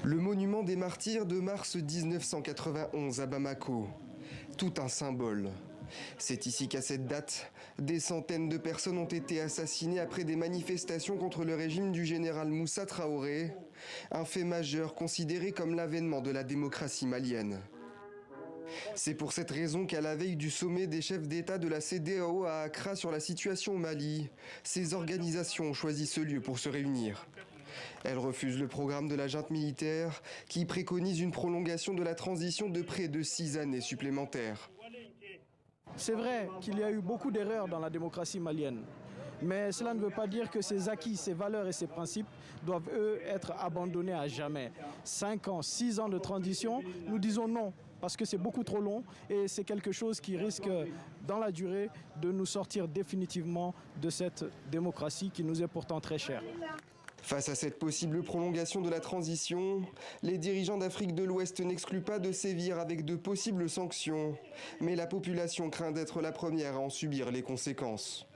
Le monument des martyrs de mars 1991 à Bamako. Tout un symbole. C'est ici qu'à cette date, des centaines de personnes ont été assassinées après des manifestations contre le régime du général Moussa Traoré, un fait majeur considéré comme l'avènement de la démocratie malienne. C'est pour cette raison qu'à la veille du sommet des chefs d'État de la CEDEAO à Accra sur la situation au Mali, ces organisations ont choisi ce lieu pour se réunir. Elles refusent le programme de la junte militaire qui préconise une prolongation de la transition de près de 6 années supplémentaires. C'est vrai qu'il y a eu beaucoup d'erreurs dans la démocratie malienne, mais cela ne veut pas dire que ces acquis, ces valeurs et ces principes doivent, eux, être abandonnés à jamais. 5 ans, 6 ans de transition, nous disons non, parce que c'est beaucoup trop long et c'est quelque chose qui risque, dans la durée, de nous sortir définitivement de cette démocratie qui nous est pourtant très chère. Face à cette possible prolongation de la transition, les dirigeants d'Afrique de l'Ouest n'excluent pas de sévir avec de possibles sanctions. Mais la population craint d'être la première à en subir les conséquences.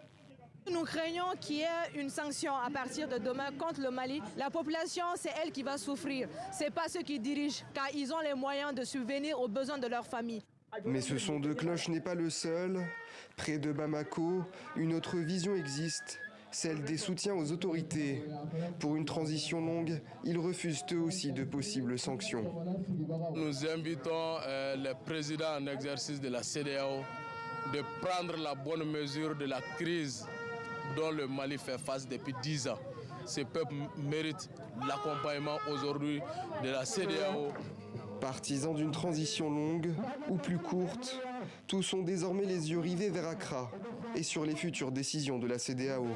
Nous craignons qu'il y ait une sanction à partir de demain contre le Mali. La population, c'est elle qui va souffrir. Ce n'est pas ceux qui dirigent, car ils ont les moyens de subvenir aux besoins de leur famille. Mais ce son de cloche n'est pas le seul. Près de Bamako, une autre vision existe. Celle des soutiens aux autorités. Pour une transition longue, ils refusent eux aussi de possibles sanctions. Nous invitons le président en exercice de la CEDEAO de prendre la bonne mesure de la crise dont le Mali fait face depuis 10 ans. Ces peuples méritent l'accompagnement aujourd'hui de la CEDEAO. Partisans d'une transition longue ou plus courte, tous ont désormais les yeux rivés vers Accra et sur les futures décisions de la CEDEAO.